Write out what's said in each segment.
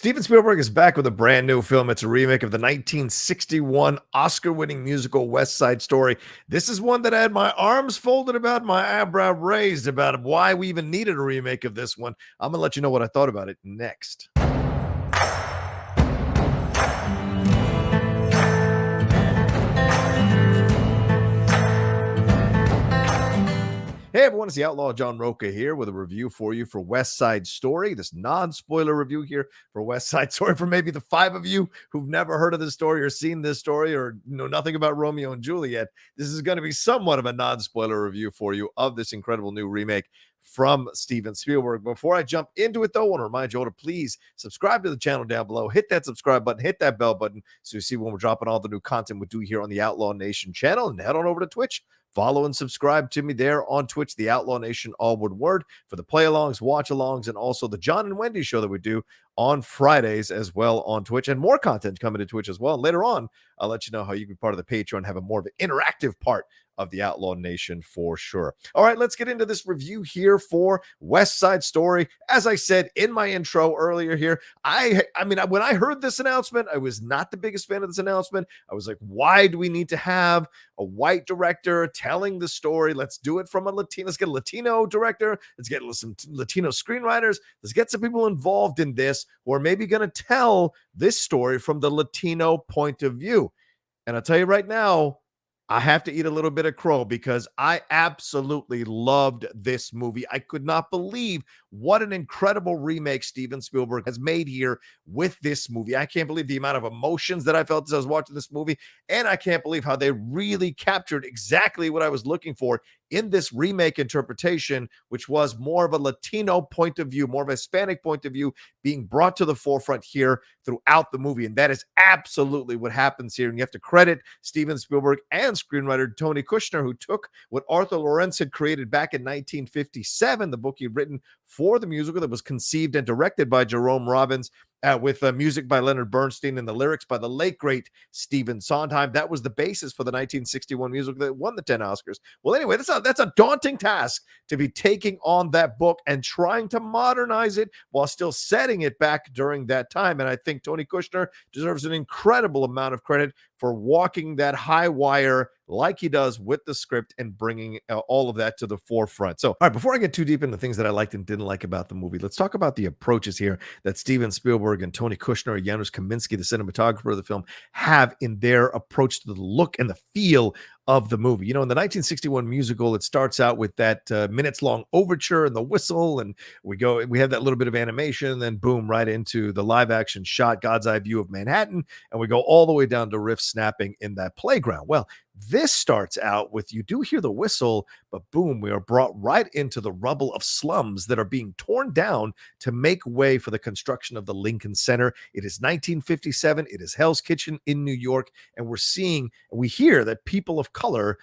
Steven Spielberg is back with a brand new film. It's a remake of the 1961 Oscar-winning musical West Side Story. This is one that I had my arms folded about, my eyebrow raised about why we even needed a remake of this one. I'm going to let you know what I thought about it next. Hey everyone, it's the Outlaw John Rocha here with a review for you for West Side Story. This non-spoiler review here for West Side Story for maybe the 5 of you who've never heard of this story or seen this story or know nothing about Romeo and Juliet. This is going to be somewhat of a non-spoiler review for you of this incredible new remake from Steven Spielberg. Before I jump into it, though, I want to remind you all to please subscribe to the channel down below. Hit that subscribe button, hit that bell button so you see when we're dropping all the new content we do here on the Outlaw Nation channel. And head on over to Twitch. Follow and subscribe to me there on Twitch, the Outlaw Nation, all one word, for the play-alongs, watch-alongs, and also the John and Wendy show that we do on Fridays as well on Twitch, and more content coming to Twitch as well. And later on, I'll let you know how you can be part of the Patreon, have a more of an interactive part of the Outlaw Nation for sure. All right, let's get into this review here for West Side Story. As I said in my intro earlier here, I mean, when I heard this announcement, I was not the biggest fan of this announcement. I was like, why do we need to have a white director telling the story? Let's do it from a Latino. Let's get a Latino director. Let's get some Latino screenwriters. Let's get some people involved in this who are maybe going to tell this story from the Latino point of view. And I'll tell you right now, I have to eat a little bit of crow because I absolutely loved this movie. I could not believe what an incredible remake Steven Spielberg has made here with this movie. I can't believe the amount of emotions that I felt as I was watching this movie, and I can't believe how they really captured exactly what I was looking for in this remake interpretation, which was more of a Latino point of view, more of a Hispanic point of view being brought to the forefront here throughout the movie. And that is absolutely what happens here. And you have to credit Steven Spielberg and screenwriter Tony Kushner, who took what Arthur Laurents had created back in 1957, the book he'd written for the musical that was conceived and directed by Jerome Robbins, with music by Leonard Bernstein and the lyrics by the late, great Stephen Sondheim. That was the basis for the 1961 musical that won the 10 Oscars. Well, anyway, that's a daunting task to be taking on that book and trying to modernize it while still setting it back during that time. And I think Tony Kushner deserves an incredible amount of credit for walking that high wire like he does with the script and bringing all of that to the forefront. So, all right, before I get too deep into things that I liked and didn't like about the movie, let's talk about the approaches here that Steven Spielberg and Tony Kushner, Janusz Kaminski, the cinematographer of the film, have in their approach to the look and the feel of the movie. You know, in the 1961 musical, it starts out with that minutes-long overture and the whistle, and we have that little bit of animation, and then boom, right into the live-action shot, God's eye view of Manhattan, and we go all the way down to Riff snapping in that playground. Well, this starts out with, you do hear the whistle, but boom, we are brought right into the rubble of slums that are being torn down to make way for the construction of the Lincoln Center. It is 1957. It is Hell's Kitchen in New York, and we hear that people of color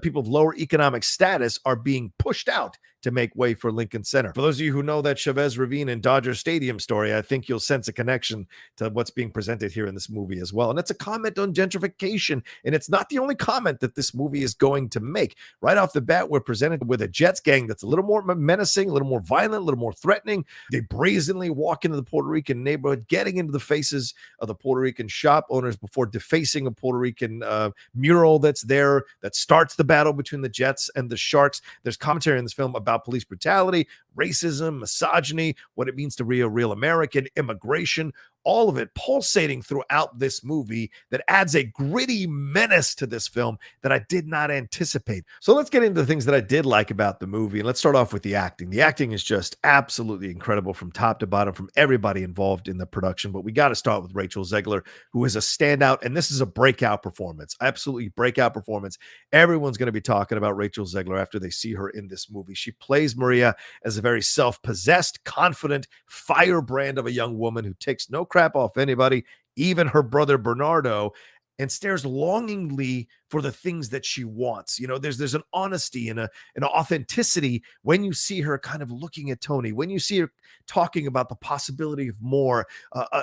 people of lower economic status are being pushed out to make way for Lincoln Center. For those of you who know that Chavez Ravine and Dodger Stadium story, I think you'll sense a connection to what's being presented here in this movie as well. And it's a comment on gentrification, and it's not the only comment that this movie is going to make. Right off the bat, we're presented with a Jets gang that's a little more menacing, a little more violent, a little more threatening. They brazenly walk into the Puerto Rican neighborhood, getting into the faces of the Puerto Rican shop owners before defacing a Puerto Rican mural that's there that starts the battle between the Jets and the Sharks. There's commentary in this film about police brutality, racism, misogyny, what it means to be a real American, immigration, all of it pulsating throughout this movie that adds a gritty menace to this film that I did not anticipate. So let's get into the things that I did like about the movie. And let's start off with the acting. The acting is just absolutely incredible from top to bottom from everybody involved in the production. But we got to start with Rachel Zegler, who is a standout. And this is a breakout performance, absolutely breakout performance. Everyone's going to be talking about Rachel Zegler after they see her in this movie. She plays Maria as a very self-possessed, confident firebrand of a young woman who takes no crap off anybody, even her brother Bernardo, and stares longingly for the things that she wants. There's an honesty and an authenticity when you see her kind of looking at Tony, when you see her talking about the possibility of more,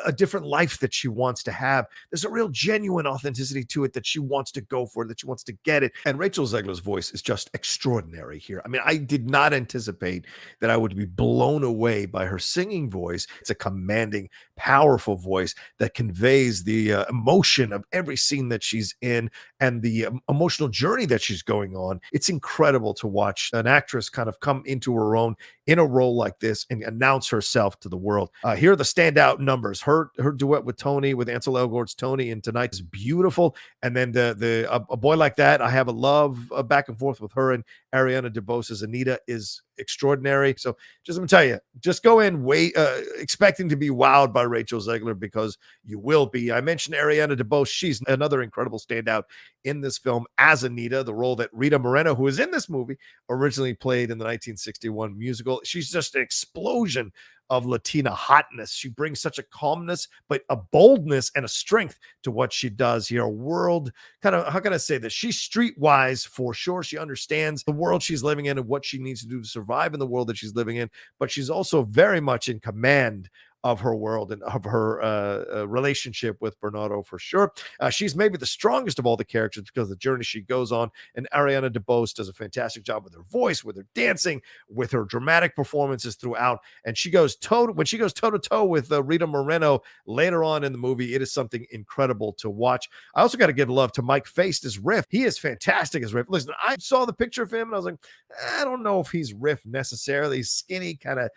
a different life that she wants to have. There's a real genuine authenticity to it, that she wants to go for, that she wants to get it. And Rachel Zegler's voice is just extraordinary here. I mean, I did not anticipate that I would be blown away by her singing voice. It's a commanding, powerful voice that conveys the emotion of every scene that she's in, and the emotional journey that she's going on. It's incredible to watch an actress kind of come into her own in a role like this and announce herself to the world. Here are the standout numbers. Her duet with Tony, with Ansel Elgort's Tony in Tonight, is beautiful. And then a boy like that, I have a love back and forth with her and Ariana DeBose's Anita is extraordinary. So just let me tell you, just go in expecting to be wowed by Rachel Zegler, because you will be. I mentioned Ariana DeBose. She's another incredible standout in this film as Anita, the role that Rita Moreno, who is in this movie, originally played in the 1961 musical. She's just an explosion of Latina hotness. She brings such a calmness, but a boldness and a strength to what she does here. A world, kind of, how can I say this? She's streetwise for sure. She understands the world she's living in and what she needs to do to survive in the world that she's living in, but she's also very much in command of her world and of her relationship with Bernardo, for sure. She's maybe the strongest of all the characters because of the journey she goes on, and Ariana DeBose does a fantastic job with her voice, with her dancing, with her dramatic performances throughout, and when she goes toe-to-toe with Rita Moreno later on in the movie, it is something incredible to watch. I also got to give love to Mike Faist as Riff. He is fantastic as Riff. Listen, I saw the picture of him and I was like, I don't know if he's Riff necessarily. He's skinny, kind of,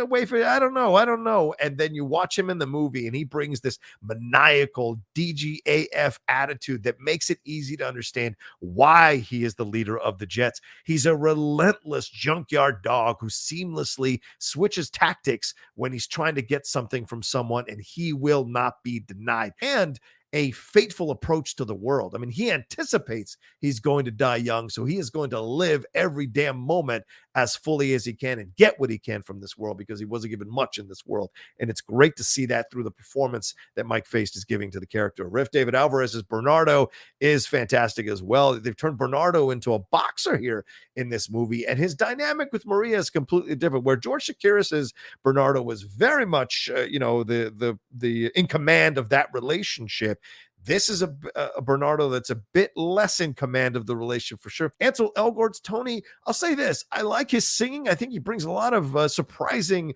wait for it. I don't know. And then you watch him in the movie and he brings this maniacal DGAF attitude that makes it easy to understand why he is the leader of the Jets. He's a relentless junkyard dog who seamlessly switches tactics when he's trying to get something from someone, and he will not be denied. And a fateful approach to the world. I mean, he anticipates he's going to die young, so he is going to live every damn moment as fully as he can and get what he can from this world, because he wasn't given much in this world. And it's great to see that through the performance that Mike Faist is giving to the character. Riff David Alvarez as Bernardo is fantastic as well. They've turned Bernardo into a boxer here in this movie, and his dynamic with Maria is completely different. Where George Chakiris's Bernardo was very much, the in command of that relationship, this is a Bernardo that's a bit less in command of the relationship, for sure. Ansel Elgort's Tony, I'll say this. I like his singing. I think he brings a lot of surprising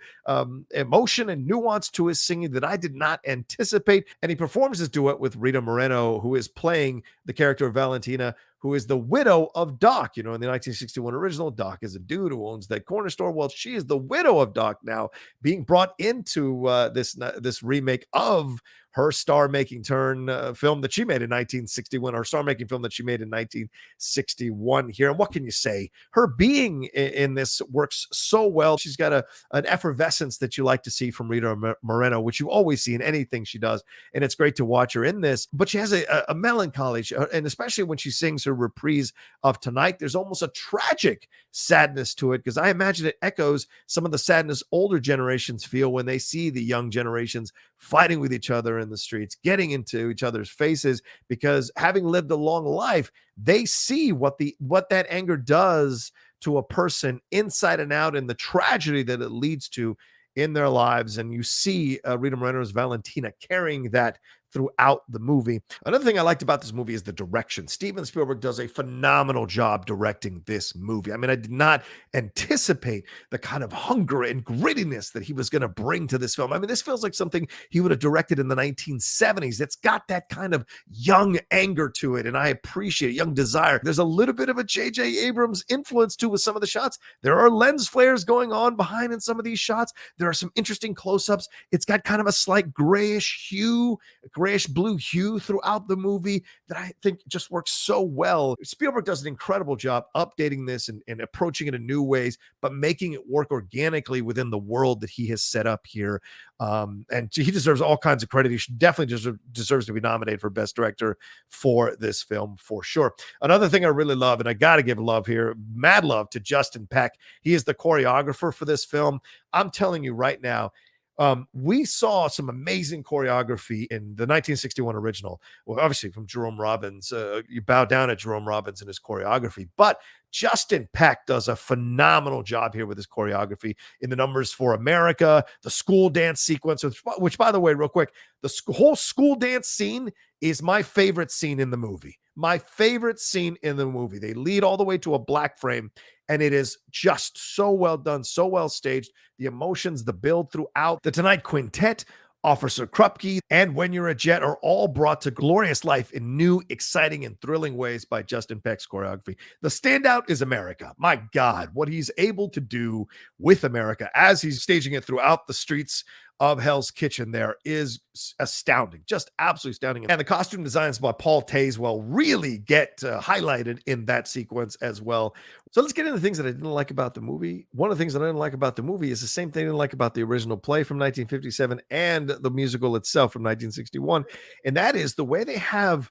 emotion and nuance to his singing that I did not anticipate. And he performs his duet with Rita Moreno, who is playing the character of Valentina, who is the widow of Doc. In the 1961 original, Doc is a dude who owns that corner store. Well, she is the widow of Doc now, being brought into this remake of her star-making film that she made in 1961, or star-making film that she made in 1961 here. And what can you say? Her being in this works so well. She's got an effervescence that you like to see from Rita Moreno, which you always see in anything she does. And it's great to watch her in this. But she has a melancholy, and especially when she sings her reprise of Tonight, there's almost a tragic sadness to it, because I imagine it echoes some of the sadness older generations feel when they see the young generations fighting with each other in the streets, getting into each other's faces, because having lived a long life, they see what that anger does to a person inside and out, and the tragedy that it leads to in their lives. And you see Rita Moreno's Valentina carrying that throughout the movie. Another thing I liked about this movie is the direction. Steven Spielberg does a phenomenal job directing this movie. I mean, I did not anticipate the kind of hunger and grittiness that he was going to bring to this film. I mean, this feels like something he would have directed in the 1970s. It's got that kind of young anger to it, and I appreciate it, young desire. There's a little bit of a J.J. Abrams influence too with some of the shots. There are lens flares going on behind in some of these shots. There are some interesting close-ups. It's got kind of a slight grayish blue hue throughout the movie that I think just works so well. Spielberg does an incredible job updating this and approaching it in new ways, but making it work organically within the world that he has set up here. And he deserves all kinds of credit. He definitely deserves to be nominated for Best Director for this film, for sure. Another thing I really love, and I got to give love here, mad love to Justin Peck. He is the choreographer for this film. I'm telling you right now, We saw some amazing choreography in the 1961 original. Well, obviously from Jerome Robbins. You bow down at Jerome Robbins and his choreography, but Justin Peck does a phenomenal job here with his choreography in the Numbers for America, the school dance sequence, which by the way, real quick, the whole school dance scene is my favorite scene in the movie. My favorite scene in the movie. They lead all the way to a black frame, and it is just so well done, so well staged. The emotions, the build throughout. The Tonight Quintet, Officer Krupke, and When You're a Jet are all brought to glorious life in new, exciting, and thrilling ways by Justin Peck's choreography. The standout is America. My God, what he's able to do with America as he's staging it throughout the streets of Hell's Kitchen there is astounding, just absolutely astounding. And the costume designs by Paul Tazewell really get highlighted in that sequence as well. So let's get into things that I didn't like about the movie. One of the things that I didn't like about the movie is the same thing I didn't like about the original play from 1957 and the musical itself from 1961. And that is the way they have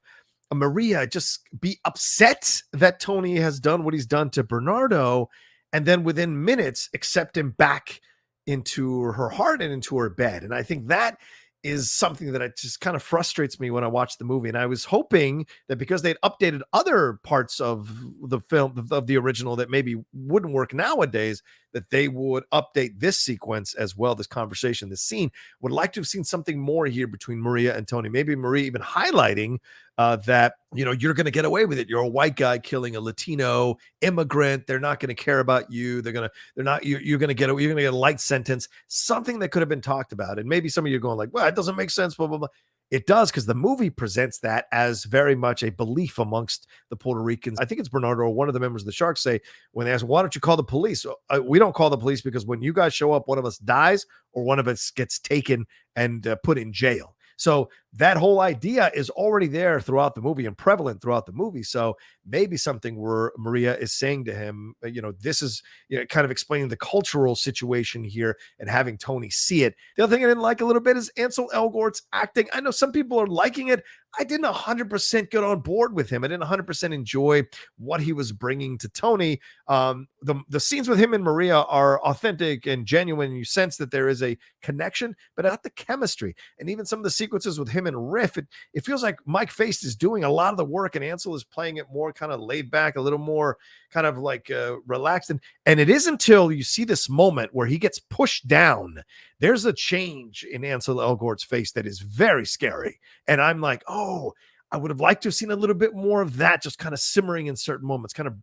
Maria just be upset that Tony has done what he's done to Bernardo, and then within minutes accept him back into her heart and into her bed. And I think that is something that it just kind of frustrates me when I watch the movie. And I was hoping that because they'd updated other parts of the film, of the original, that maybe wouldn't work nowadays, that they would update this sequence as well, this conversation, this scene. Would like to have seen something more here between Maria and Tony. Maybe Maria even highlighting that, you know, you're going to get away with it. You're a white guy killing a Latino immigrant. They're not going to care about you. You're going to get a light sentence, something that could have been talked about. And maybe some of you are going like, well, it doesn't make sense, blah, blah, blah. It does, because the movie presents that as very much a belief amongst the Puerto Ricans. I think it's Bernardo or one of the members of the Sharks say, when they ask, why don't you call the police? We don't call the police because when you guys show up, one of us dies or one of us gets taken and put in jail. So that whole idea is already there throughout the movie and prevalent throughout the movie. So maybe something where Maria is saying to him, you know, this is, you know, kind of explaining the cultural situation here and having Tony see it. The other thing I didn't like a little bit is Ansel Elgort's acting. I know some people are liking it. I didn't 100% get on board with him. I didn't 100% enjoy what he was bringing to Tony. The scenes with him and Maria are authentic and genuine. You sense that there is a connection, but not the chemistry. And even some of the sequences with him and Riff, it feels like Mike Faist is doing a lot of the work and Ansel is playing it more kind of laid back, a little more kind of like relaxed. And it is until you see this moment where he gets pushed down. There's a change in Ansel Elgort's face that is very scary. And I'm like, oh, I would have liked to have seen a little bit more of that just kind of simmering in certain moments, kind of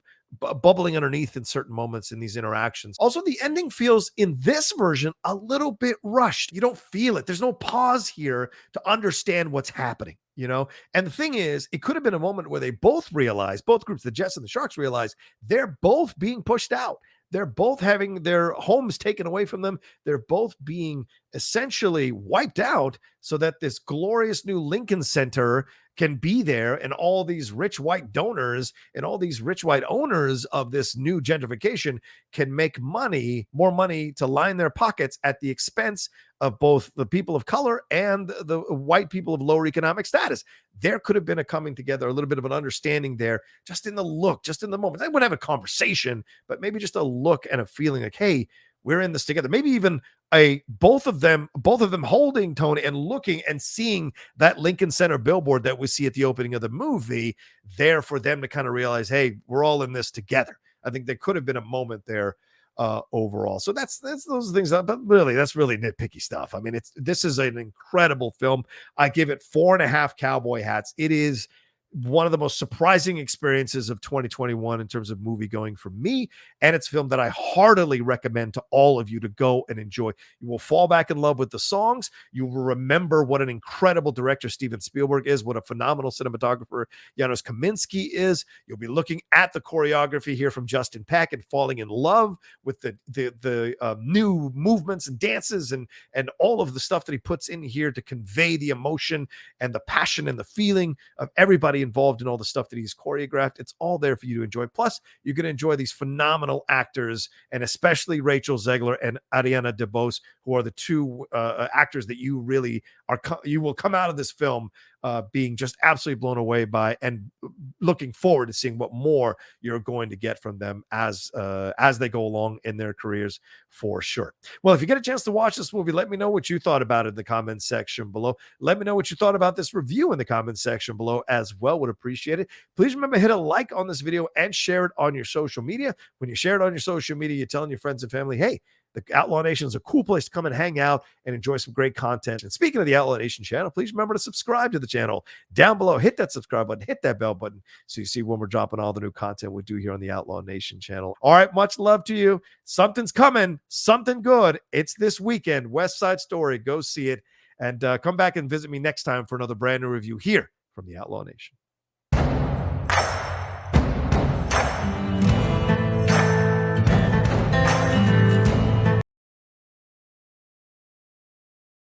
bubbling underneath in certain moments in these interactions. Also, the ending feels in this version a little bit rushed. You don't feel it. There's no pause here to understand what's happening, you know? And the thing is, it could have been a moment where they both realize, both groups, the Jets and the Sharks, realize they're both being pushed out. They're both having their homes taken away from them. They're both being essentially wiped out so that this glorious new Lincoln Center can be there, and all these rich white donors and all these rich white owners of this new gentrification can make money, more money to line their pockets at the expense of both the people of color and the white people of lower economic status. There could have been a coming together, a little bit of an understanding there, just in the look, just in the moment. They wouldn't have a conversation, but maybe just a look and a feeling like, hey, we're in this together. Maybe even both of them holding Tony and looking and seeing that Lincoln Center billboard that we see at the opening of the movie there for them to kind of realize, hey, we're all in this together. I think there could have been a moment there overall. So that's those things, but really, that's really nitpicky stuff. I mean, this is an incredible film. I give it 4.5 cowboy hats. It is one of the most surprising experiences of 2021 in terms of movie going for me. And it's a film that I heartily recommend to all of you to go and enjoy. You will fall back in love with the songs. You will remember what an incredible director Steven Spielberg is, what a phenomenal cinematographer Janusz Kaminski is. You'll be looking at the choreography here from Justin Peck and falling in love with the new movements and dances and all of the stuff that he puts in here to convey the emotion and the passion and the feeling of everybody involved in all the stuff that he's choreographed. It's all there for you to enjoy. Plus, you're going to enjoy these phenomenal actors, and especially Rachel Zegler and Ariana DeBose, who are the two actors that you really are. You will come out of this film being just absolutely blown away by and looking forward to seeing what more you're going to get from them as they go along in their careers for sure. Well, if you get a chance to watch this movie, let me know what you thought about it in the comments section below. Let me know what you thought about this review in the comments section below as well. Would appreciate it. Please remember, hit a like on this video and share it on your social media. When you share it on your social media, you're telling your friends and family, hey, the Outlaw Nation is a cool place to come and hang out and enjoy some great content. And speaking of the Outlaw Nation channel, please remember to subscribe to the channel down below. Hit that subscribe button, hit that bell button so you see when we're dropping all the new content we do here on the Outlaw Nation channel. All right, much love to you. Something's coming, something good. It's this weekend, West Side Story. Go see it and come back and visit me next time for another brand new review here from the Outlaw Nation.